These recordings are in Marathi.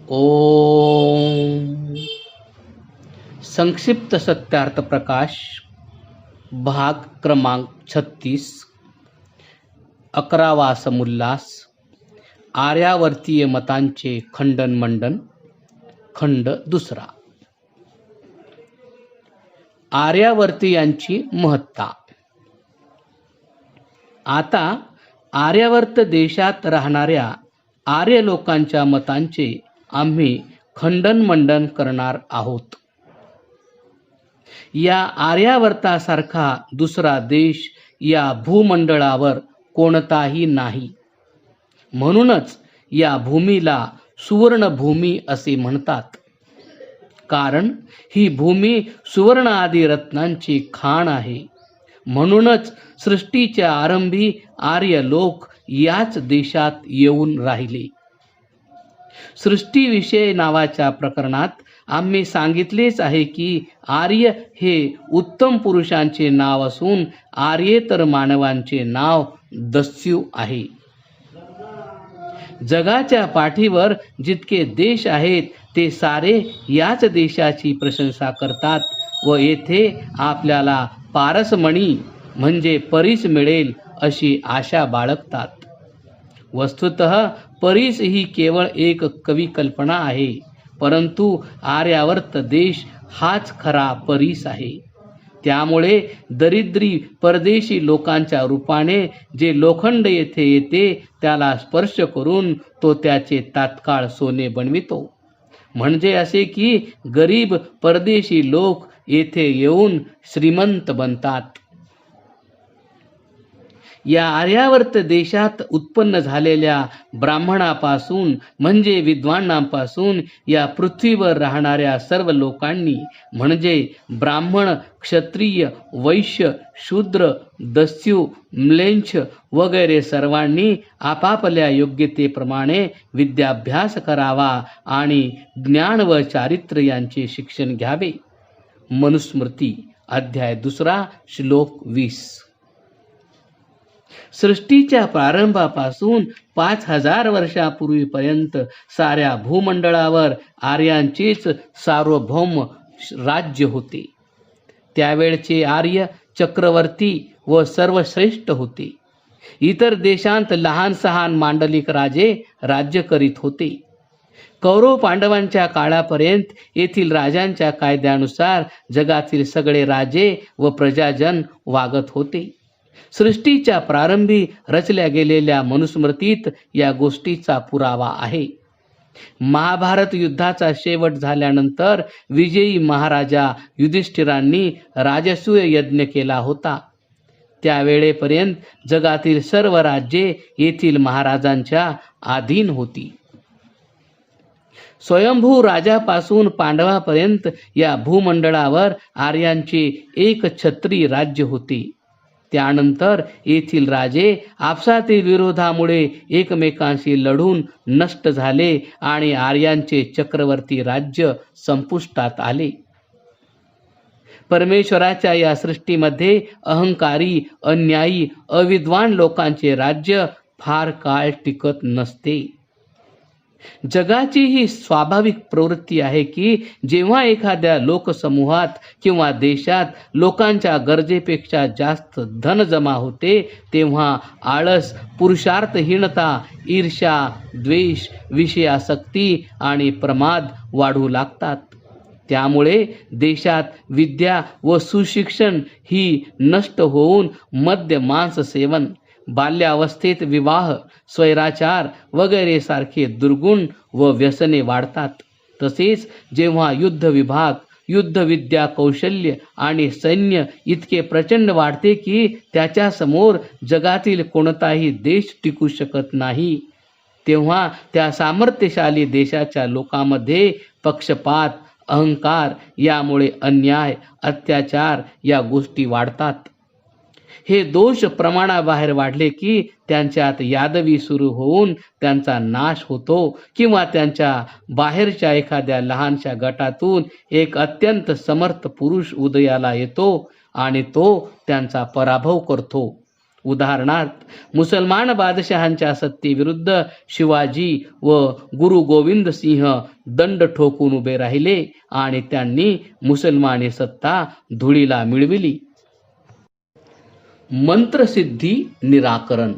ओम संक्षिप्त सत्यार्थ प्रकाश भाग क्रमांक 36 11वा समुल्लास आर्यावर्तीय मतांचे खंडन मंडन खंड दुसरा आर्यावर्तीयांची महत्ता। आता आर्यावर्त देशात राहणाऱ्या आर्य लोकांच्या मतांचे आम्ही खंडन मंडन करणार आहोत। या आर्यावर्तासारखा दुसरा देश या भूमंडळावर कोणताही नाही। म्हणूनच या भूमीला सुवर्ण भूमी असे म्हणतात, कारण ही भूमी सुवर्ण आदी रत्नांची खाण आहे। म्हणूनच सृष्टीच्या आरंभी आर्य लोक याच देशात येऊन राहिले। सृष्टीविषय नावाच्या प्रकरणात आम्ही सांगितलेच आहे की आर्य हे उत्तम पुरुषांचे नाव असून आर्येतर मानवांचे नाव दस्यू आहे। जगाच्या पाठीवर जितके देश आहेत ते सारे याच देशाची प्रशंसा करतात व येथे आपल्याला पारसमणी म्हणजे परीस मिळेल अशी आशा बाळगतात। वस्तुतः परीस ही केवळ एक कविकल्पना आहे, परंतु आर्यावर्त देश हाच खरा परीस आहे। त्यामुळे दरिद्री परदेशी लोकांच्या रूपाने जे लोखंड येथे येते त्याला स्पर्श करून तो त्याचे तात्काळ सोने बनवितो। म्हणजे असे की गरीब परदेशी लोक येथे येऊन श्रीमंत बनतात। या आर्यावर्त देशात उत्पन्न झालेल्या ब्राह्मणापासून म्हणजे विद्वानांपासून या पृथ्वीवर राहणाऱ्या सर्व लोकांनी म्हणजे ब्राह्मण, क्षत्रिय, वैश्य, शूद्र, दस्यू, म्लेच्छ वगैरे सर्वांनी आपापल्या योग्यतेप्रमाणे विद्याभ्यास करावा आणि ज्ञान व चारित्र्य यांचे शिक्षण घ्यावे। मनुस्मृती अध्याय 2 श्लोक 20। सृष्टीच्या प्रारंभापासून 5000 वर्षापूर्वीपर्यंत साऱ्या भूमंडळावर आर्यांचेच सार्वभौम राज्य होते। त्यावेळचे आर्य चक्रवर्ती व सर्वश्रेष्ठ होते। इतर देशांत लहान सहान मांडलिक राजे राज्य करीत होते। कौरव पांडवांच्या काळापर्यंत येथील राजांच्या कायद्यानुसार जगातील सगळे राजे व प्रजाजन वागत होते। सृष्टीच्या प्रारंभी रचल्या गेलेल्या मनुस्मृतीत या गोष्टीचा पुरावा आहे। महाभारत युद्धाचा शेवट झाल्यानंतर विजयी महाराजा युधिष्ठिरांनी राजसूय यज्ञ केला होता। त्यावेळेपर्यंत जगातील सर्व राज्ये येथील महाराजांच्या अधीन होती। स्वयंभू राजापासून पांडवापर्यंत या भूमंडळावर आर्यांचे एक छत्री राज्य होते। त्यानंतर येथील राजे आपसातील विरोधामुळे एकमेकांशी लढून नष्ट झाले आणि आर्यांचे चक्रवर्ती राज्य संपुष्टात आले। परमेश्वराच्या या सृष्टीमध्ये अहंकारी, अन्यायी, अविद्वान लोकांचे राज्य फार काळ टिकत नसते। जगाची ही स्वाभाविक प्रवृत्ती आहे की जेव्हा एखाद्या लोकसमूहात किंवा देशात लोकांच्या गरजेपेक्षा जास्त धन जमा होते तेव्हा आळस, पुरुषार्थहीनता, ईर्ष्या, द्वेष, विषयासक्ती आणि प्रमाद वाढू लागतात। त्यामुळे देशात विद्या व सुशिक्षण ही नष्ट होऊन मद्य, मांस सेवन, बाल्यावस्थेत विवाह, स्वैराचार वगैरे सारखे दुर्गुण व व्यसने वाढतात। तसेच जेव्हा युद्ध विभाग, युद्ध विद्या कौशल्य आणि सैन्य इतके प्रचंड वाढते की त्याच्यासमोर जगातील कोणताही देश टिकू शकत नाही, तेव्हा त्या सामर्थ्यशाली देशाच्या लोकांमध्ये पक्षपात, अहंकार यामुळे अन्याय, अत्याचार या गोष्टी वाढतात। हे दोष प्रमाणाबाहेर वाढले की त्यांच्यात यादवी सुरू होऊन त्यांचा नाश होतो किंवा त्यांच्या बाहेरच्या एखाद्या लहानशा गटातून एक अत्यंत समर्थ पुरुष उदयाला येतो आणि तो त्यांचा पराभव करतो उदाहरणार्थ, मुसलमान बादशहांच्या सत्तेविरुद्ध शिवाजी व गुरु गोविंद सिंह दंड ठोकून उभे राहिले आणि त्यांनी मुसलमानी सत्ता धुळीला मिळविली. मंत्रसिद्धी निराकरण.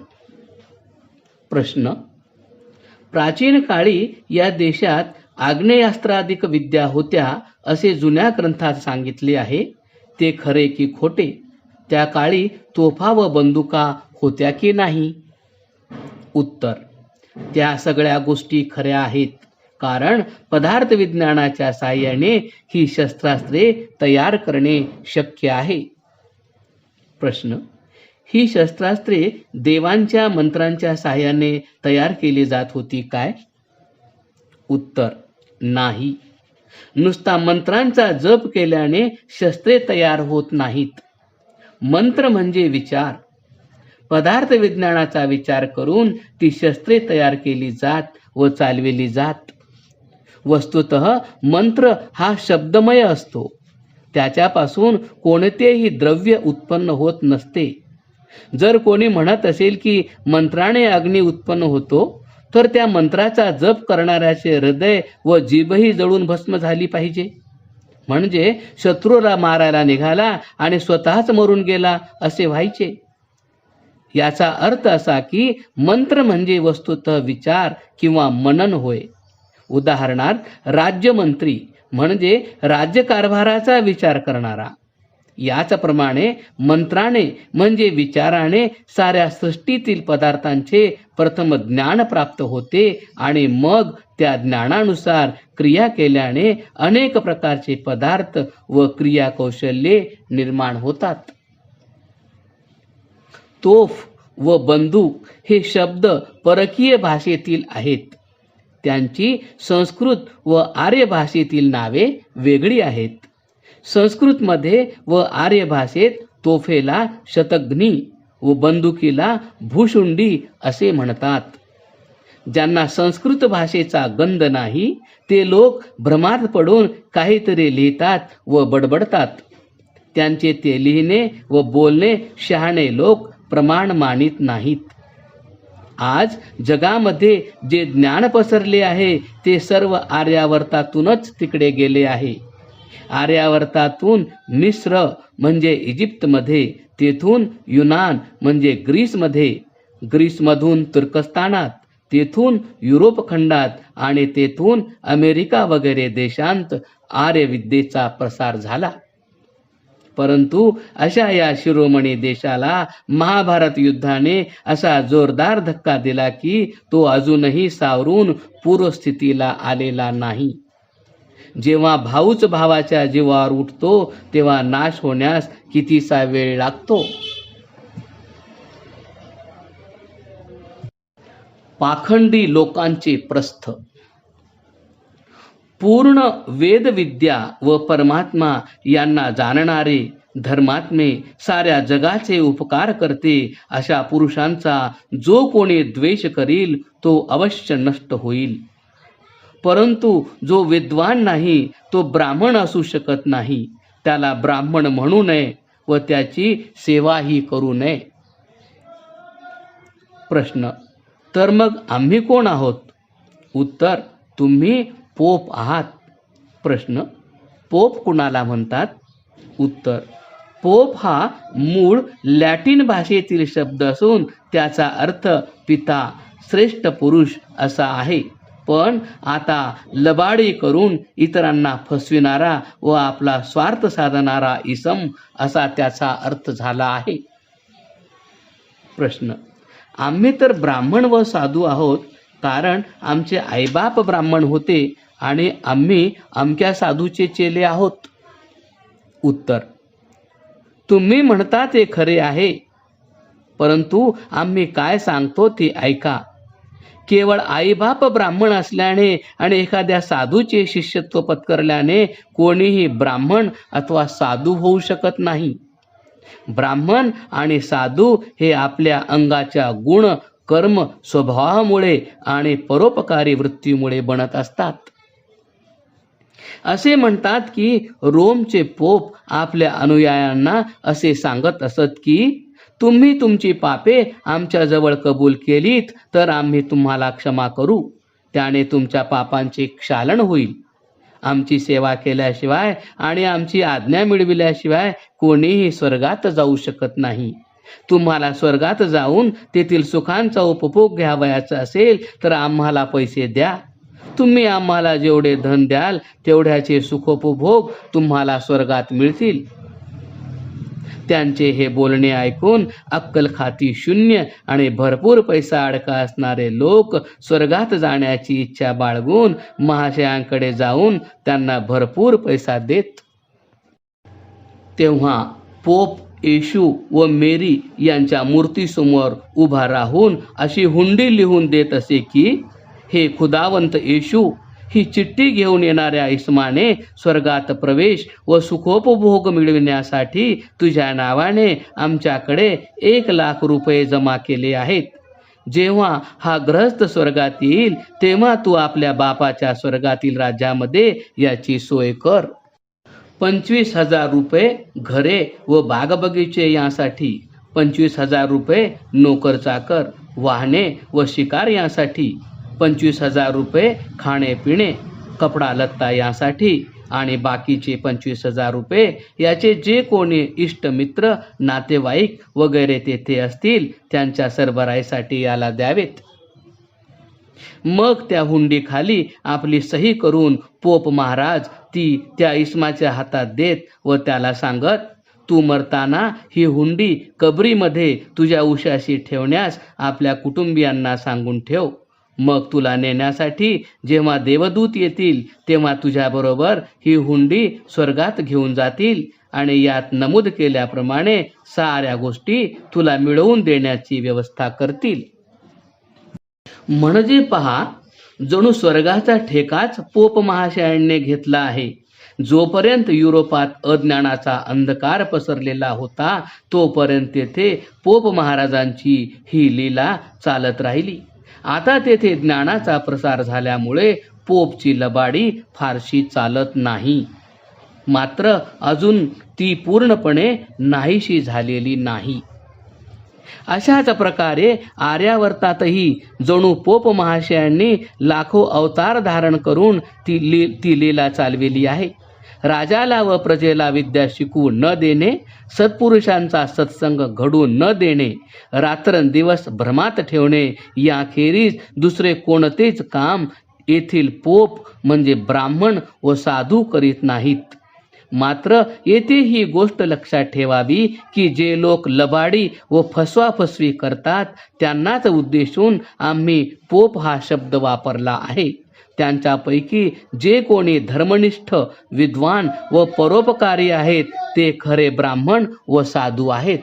प्रश्न. प्राचीन काळी या देशात आग्नेयास्त्राधिक विद्या होत्या असे जुन्या ग्रंथात सांगितले आहे. ते खरे की खोटे? त्या काळी तोफा व बंदुका होत्या की नाही? उत्तर. त्या सगळ्या गोष्टी खऱ्या आहेत, कारण पदार्थ विज्ञानाच्या साहाय्याने ही शस्त्रास्त्रे तयार करणे शक्य आहे. प्रश्न. ही शस्त्रास्त्रे देवांच्या मंत्रांच्या साहाय्याने तयार केली जात होती काय? उत्तर. नाही. नुसता मंत्रांचा जप केल्याने शस्त्रे तयार होत नाहीत. मंत्र म्हणजे विचार. पदार्थ विज्ञानाचा विचार करून ती शस्त्रे तयार केली जात व चालविली जात. वस्तुतः मंत्र हा शब्दमय असतो. त्याच्यापासून कोणतेही द्रव्य उत्पन्न होत नसते. जर कोणी म्हणत असेल की मंत्राने अग्नी उत्पन्न होतो, तर त्या मंत्राचा जप करणाऱ्याचे हृदय व जीभही जळून भस्म झाली पाहिजे. म्हणजे शत्रूला मारायला निघाला आणि स्वतःच मरून गेला असे व्हायचे. याचा अर्थ असा की मंत्र म्हणजे वस्तुतः विचार किंवा मनन होय. उदाहरणार्थ, राज्यमंत्री म्हणजे राज्यकारभाराचा विचार करणारा. याचप्रमाणे मंत्राने म्हणजे विचाराने साऱ्या सृष्टीतील पदार्थांचे प्रथम ज्ञान प्राप्त होते आणि मग त्या ज्ञानानुसार क्रिया केल्याने अनेक प्रकारचे पदार्थ व क्रिया कौशल्ये निर्माण होतात. तोफ व बंदूक हे शब्द परकीय भाषेतील आहेत. त्यांची संस्कृत व आर्य भाषेतील नावे वेगळी आहेत. संस्कृतमध्ये व आर्य भाषेत तोफेला शतघ्नी व बंदुकीला भूशुंडी असे म्हणतात. ज्यांना संस्कृत भाषेचा गंध नाही ते लोक भ्रमात पडून काहीतरी लिहितात व बडबडतात. त्यांचे ते लिहिणे व बोलणे शहाणे लोक प्रमाण मानित नाहीत. आज जगामध्ये जे ज्ञान पसरले आहे ते सर्व आर्यावर्तातूनच तिकडे गेले आहे. आर्यावर्तातून मिस्र म्हणजे इजिप्तमध्ये, तेथून युनान म्हणजे ग्रीसमध्ये, ग्रीसमधून तुर्कस्तानात, तेथून युरोप खंडात आणि तेथून अमेरिका वगैरे देशांत आर्यविद्येचा प्रसार झाला. परंतु अशा या शिरोमणी देशाला महाभारत युद्धाने असा जोरदार धक्का दिला की तो अजूनही सावरून पूर्वस्थितीला आलेला नाही. जेव्हा भाऊच भावाच्या जीवावर उठतो तेव्हा नाश होण्यास कितीसा वेळ लागतो. पाखंडी लोकांचे प्रस्थ. पूर्ण वेदविद्या व परमात्मा यांना जाणणारे धर्मात्मे, साऱ्या जगाचे उपकार करते अशा पुरुषांचा जो कोणी द्वेष करील तो अवश्य नष्ट होईल. परंतु जो विद्वान नाही तो ब्राह्मण असू शकत नाही. त्याला ब्राह्मण म्हणू नये व त्याची सेवाही करू नये. प्रश्न. तर मग आम्ही कोण आहोत? उत्तर. तुम्ही पोप आहात. प्रश्न. पोप कुणाला म्हणतात? उत्तर. पोप हा मूळ लॅटिन भाषेतील शब्द असून त्याचा अर्थ पिता, श्रेष्ठ पुरुष असा आहे. पण आता लबाडी करून इतरांना फसविणारा व आपला स्वार्थ साधणारा इसम असा त्याचा अर्थ झाला आहे. प्रश्न. आम्ही तर ब्राह्मण व साधू आहोत, कारण आमचे आईबाप ब्राह्मण होते आणि आम्ही अमक्या साधूचे चेले आहोत. उत्तर. तुम्ही म्हणता ते खरे आहे, परंतु आम्ही काय सांगतो ते ऐका. केवळ आईबाप ब्राह्मण असल्याने आणि एखाद्या साधूचे शिष्यत्व पत्करल्याने कोणीही ब्राह्मण अथवा साधू होऊ शकत नाही. ब्राह्मण आणि साधू हे आपल्या अंगाच्या गुण, कर्म, स्वभावामुळे आणि परोपकारी वृत्तीमुळे बनत असतात. असे म्हणतात की रोमचे पोप आपल्या अनुयायांना असे सांगत असत की तुम्ही तुमची पापे आमच्याजवळ कबूल केलीत तर आम्ही तुम्हाला क्षमा करू, त्याने तुमच्या पापांचे क्षालन होईल. आमची सेवा केल्याशिवाय आणि आमची आज्ञा मिळविल्याशिवाय कोणीही स्वर्गात जाऊ शकत नाही. तुम्हाला स्वर्गात जाऊन तेथील सुखांचा उपभोग घ्यावयाचा असेल तर आम्हाला पैसे द्या. तुम्ही आम्हाला जेवढे धन द्याल तेवढ्याचे सुखोपभोग तुम्हाला स्वर्गात मिळतील. त्यांचे हे बोलणे ऐकून अक्कलखाती शून्य आणि भरपूर पैसा अडका असणारे लोक स्वर्गात जाण्याची इच्छा बाळगून महाशयांकडे जाऊन त्यांना भरपूर पैसा देत. तेव्हा पोप येशू व मेरी यांच्या मूर्तीसमोर उभा राहून अशी हुंडी लिहून देत असे की, हे खुदावंत येशू, ही चिठ्ठी घेऊन येणाऱ्या इस्माने स्वर्गात प्रवेश व सुखोपभोग मिळविण्यासाठी तुझ्या नावाने आमच्याकडे 1,00,000 रुपये जमा केले आहेत. जेव्हा हा ग्रहस्थ स्वर्गात येईल तेव्हा तू आपल्या बापाच्या स्वर्गातील राज्यामध्ये याची सोय कर. 25,000 रुपये घरे व बागबगीचे यासाठी, 25,000 रुपये नोकर चाकर, वाहने व शिकार यासाठी, 25,000 रुपये खाणे पिणे कपडा लत्ता यासाठी आणि बाकीचे 25,000 रुपये याचे जे कोणी इष्टमित्र नातेवाईक वगैरे तेथे असतील त्यांच्या सरबराईसाठी याला द्यावेत. मग त्या हुंडीखाली आपली सही करून पोप महाराज ती त्या इस्माच्या हातात देत व त्याला सांगत, तू मरताना ही हुंडी कबरीमध्ये तुझ्या उशाशी ठेवण्यास आपल्या कुटुंबियांना सांगून ठेव. मग तुला नेण्यासाठी जेव्हा देवदूत येतील तेव्हा तुझ्याबरोबर ही हुंडी स्वर्गात घेऊन जातील आणि यात नमूद केल्याप्रमाणे साऱ्या गोष्टी तुला मिळवून देण्याची व्यवस्था करतील. म्हणजे पहा, जणू स्वर्गाचा ठेकाच पोप महाशयांनी घेतला आहे. जोपर्यंत युरोपात अज्ञानाचा अंधकार पसरलेला होता तोपर्यंत तेथे पोप महाराजांची ही लीला चालत राहिली. आता तेथे ज्ञानाचा प्रसार झाल्यामुळे पोपची लबाडी फारशी चालत नाही, मात्र अजून ती पूर्णपणे नाहीशी झालेली नाही. अशाच प्रकारे आर्यावर्तातही जणू पोप महाशयांनी लाखो अवतार धारण करून ती लीला चालविली आहे. राजाला व प्रजेला विद्या शिकवू न देणे, सत्पुरुषांचा सत्संग घडून न देणे, रात्रंदिवस भ्रमात ठेवणे याखेरीज दुसरे कोणतेच काम येथील पोप म्हणजे ब्राह्मण व साधू करीत नाहीत. मात्र येथे ही गोष्ट लक्षात ठेवावी की जे लोक लबाडी व फसवाफसवी करतात त्यांनाच उद्देशून आम्ही पोप हा शब्द वापरला आहे. त्यांच्यापैकी जे कोणी धर्मनिष्ठ, विद्वान व परोपकारी आहेत ते खरे ब्राह्मण व साधू आहेत.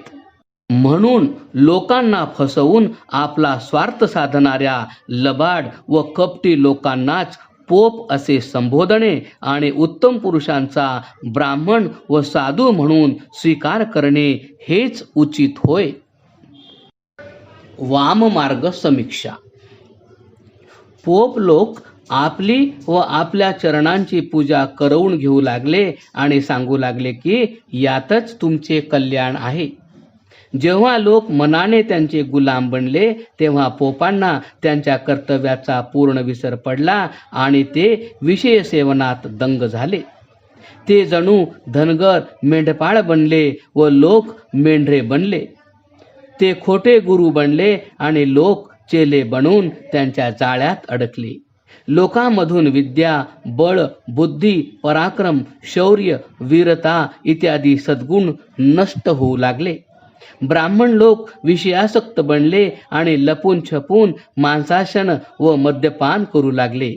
म्हणून लोकांना फसवून आपला स्वार्थ साधणाऱ्या लबाड व कपटी लोकांनाच पोप असे संबोधणे आणि उत्तम पुरुषांचा ब्राह्मण व साधू म्हणून स्वीकार करणे हेच उचित होय. वाममार्ग समीक्षा. पोप लोक आपली व आपल्या चरणांची पूजा करवून घेऊ लागले आणि सांगू लागले की यातच तुमचे कल्याण आहे. जेव्हा लोक मनाने त्यांचे गुलाम बनले तेव्हा पोपांना त्यांच्या कर्तव्याचा पूर्ण विसर पडला आणि ते विषय सेवनात दंग झाले. ते जणू धनगर मेंढपाळ बनले व लोक मेंढरे बनले. ते खोटे गुरु बनले आणि लोक चेले बनून त्यांच्या जाळ्यात अडकले. लोकांमधून विद्या, बळ, बुद्धी, पराक्रम, शौर्य, वीरता इत्यादी सद्गुण नष्ट होऊ लागले. ब्राह्मण लोक विषयासक्त बनले आणि लपून छपून मांसाशन व मद्यपान करू लागले.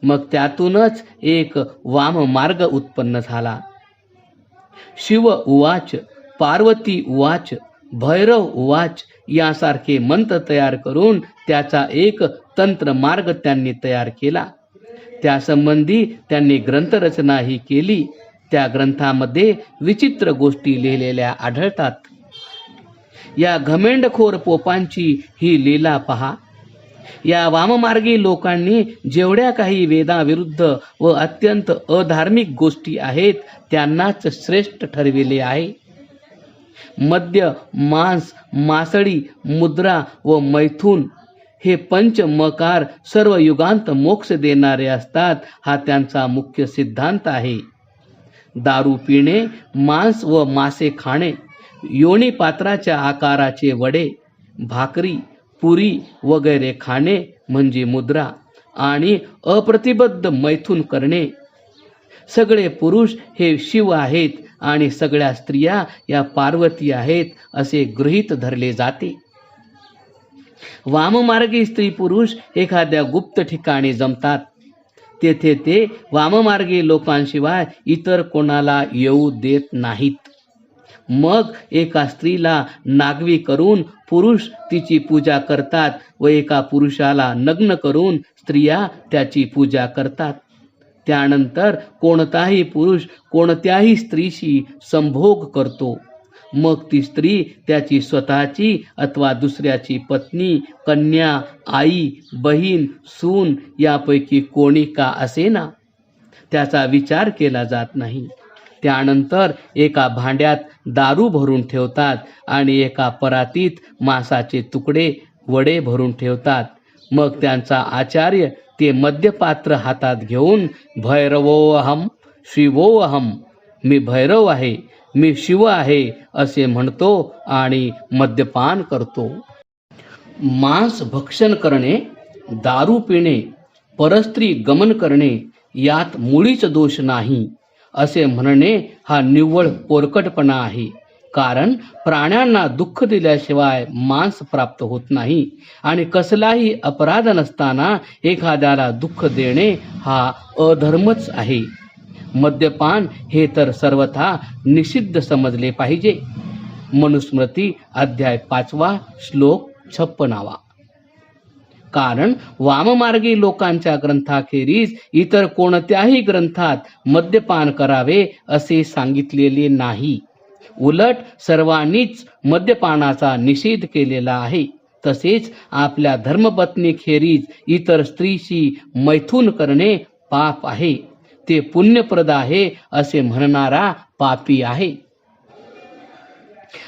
मग त्यातूनच एक वाम मार्ग उत्पन्न झाला. शिव उवाच, पार्वती उवाच, भैरव उवाच यासारखे मंत्र तयार करून त्याचा एक तंत्र मार्ग त्यांनी तयार केला. त्यासंबंधी त्यांनी ग्रंथरचनाही केली. त्या ग्रंथामध्ये विचित्र गोष्टी लिहिलेल्या आढळतात. या घमेंडखोर पोपांची ही लीला पहा. या वाममार्गी लोकांनी जेवढ्या काही वेदाविरुद्ध व अत्यंत अधार्मिक गोष्टी आहेत त्यांनाच श्रेष्ठ ठरविले आहे. मद्य, मांस, मासळी, मुद्रा व मैथून हे पंच मकार सर्व युगांत मोक्ष देणारे असतात, हा त्यांचा मुख्य सिद्धांत आहे. दारू पिणे, मांस व मासे खाणे, योनी पात्राच्या आकाराचे वडे, भाकरी, पुरी वगैरे खाणे म्हणजे मुद्रा आणि अप्रतिबद्ध मैथून करणे. सगळे पुरुष हे शिव आहेत आणि सगळ्या स्त्रिया या पार्वती आहेत असे गृहीत धरले जाते. वाममार्गी स्त्री पुरुष एखाद्या गुप्त ठिकाणी जमतात. तेथे ते वाममार्गी लोकांशिवाय इतर कोणाला येऊ देत नाहीत. मग एका स्त्रीला नागवी करून पुरुष तिची पूजा करतात व एका पुरुषाला नग्न करून स्त्रिया त्याची पूजा करतात. त्यानंतर कोणताही पुरुष कोणत्याही स्त्रीशी संभोग करतो. मग ती स्त्री त्याची स्वतःची अथवा दुसऱ्याची पत्नी, कन्या, आई, बहीण, सून यापैकी कोणी का असेना, त्याचा विचार केला जात नाही. त्यानंतर एका भांड्यात दारू भरून ठेवतात आणि एका परातीत मांसाचे तुकडे, वडे भरून ठेवतात. मग त्यांचा आचार्य ते मद्यपात्र हातात घेऊन भैरवोऽहम शिवोऽहम, मी भैरव आहे, मी शिव आहे असे म्हणतो आणि मद्यपान करतो. मांस भक्षण करणे, दारू पिणे, परस्त्री गमन करणे यात मुळीच दोष नाही असे म्हणणे हा निव्वळ पोरकटपणा आहे. कारण प्राण्यांना दुःख दिल्याशिवाय मांस प्राप्त होत नाही आणि कसलाही अपराध नसताना एखाद्याला दुःख देणे हा अधर्मच आहे. मद्यपान हे तर सर्वथा निषिद्ध समजले पाहिजे. मनुस्मृती अध्याय 5 श्लोक 56. कारण वाममार्गी लोकांच्या ग्रंथाखेरीज इतर कोणत्याही ग्रंथात मद्यपान करावे असे सांगितलेले नाही. उलट सर्वांनीच मद्यपानाचा निषेध केलेला आहे. तसेच आपल्या धर्मपत्नीखेरीज इतर स्त्रीशी मैथून करणे पाप आहे, ते पुण्यप्रद आहे असे म्हणणारा पापी आहे.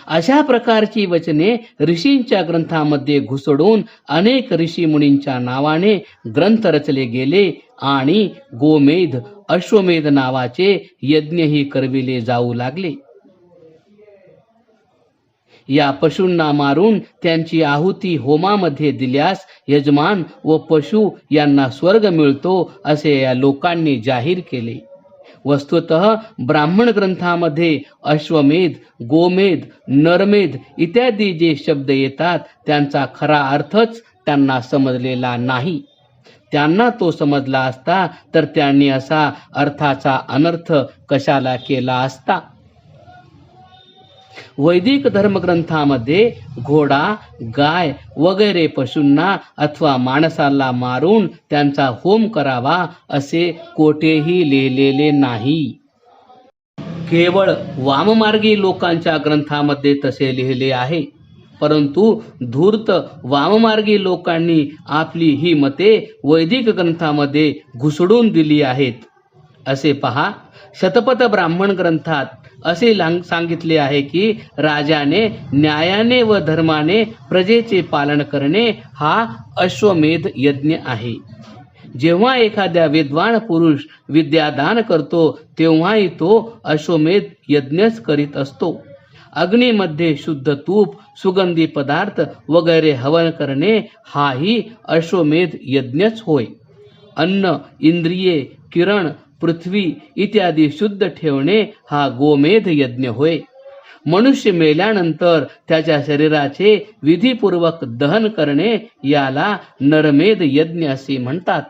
अशा प्रकारची वचने ऋषींच्या ग्रंथामध्ये घुसडून अनेक ऋषीमुनींच्या नावाने ग्रंथ रचले गेले आणि गोमेध, अश्वमेध नावाचे यज्ञही करविले जाऊ लागले. या पशूंना मारून त्यांची आहुती होमामध्ये दिल्यास यजमान व पशु यांना स्वर्ग मिळतो असे या लोकांनी जाहीर केले. वस्तुतः ब्राह्मण ग्रंथामध्ये अश्वमेध, गोमेध, नरमेध इत्यादी जे शब्द येतात त्यांचा खरा अर्थच त्यांना समजलेला नाही. त्यांना तो समजला असता तर त्यांनी असा अर्थाचा अनर्थ कशाला केला असता. वैदिक धर्मग्रंथामध्ये घोडा, गाय वगैरे पशूंना अथवा माणसाला मारून त्यांचा होम करावा असे कोठेही लिहिलेले नाही. केवळ वाममार्गी लोकांच्या ग्रंथामध्ये तसे लिहिले आहे. परंतु धूर्त वाममार्गी लोकांनी आपली ही मते वैदिक ग्रंथामध्ये घुसडून दिली आहेत. असे पहा, शतपथ ब्राह्मण ग्रंथात असे सांगितले आहे की राजाने न्यायाने व धर्माने प्रजेचे पालन करणे हा अश्वमेध यज्ञ आहे. जेव्हा एखाद्या विद्वान पुरुष विद्यादान करतो तेव्हाही तो अश्वमेध यज्ञच करीत असतो. अग्नीमध्ये शुद्ध तूप, सुगंधी पदार्थ वगैरे हवन करणे हाही अश्वमेध यज्ञच होय. अन्न, इंद्रिये, किरण, पृथ्वी इत्यादी शुद्ध ठेवणे हा गोमेध यज्ञ होय. मनुष्य मेल्यानंतर त्याच्या शरीराचे विधीपूर्वक दहन करणे याला नरमेध यज्ञ असे म्हणतात.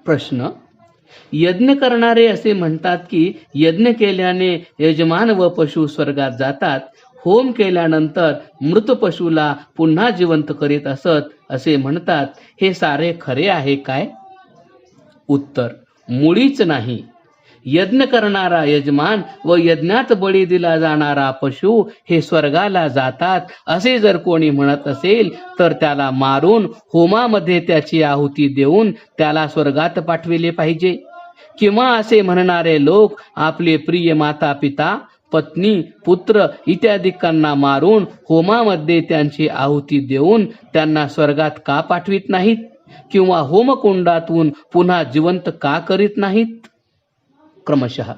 प्रश्न: यज्ञ करणारे असे म्हणतात की यज्ञ केल्याने यजमान व पशु स्वर्गात जातात. होम केल्यानंतर मृत पशुला पुन्हा जिवंत करीत असत असे म्हणतात. हे सारे खरे आहे काय? उत्तर: मुळीच नाही. यज्ञ करणारा यजमान व यज्ञात बळी दिला जाणारा पशु हे स्वर्गाला जातात असे जर कोणी म्हणत असेल तर त्याला मारून होमामध्ये त्याची आहुती देऊन त्याला स्वर्गात पाठविले पाहिजे. किंवा असे म्हणणारे लोक आपले प्रिय माता पिता, पत्नी, पुत्र इत्यादिकांना मारून होमामध्ये त्यांची आहुती देऊन त्यांना स्वर्गात का पाठवित नाहीत किंवा होमकुंडातून पुन्हा जिवंत का करीत नाहीत? क्रमशः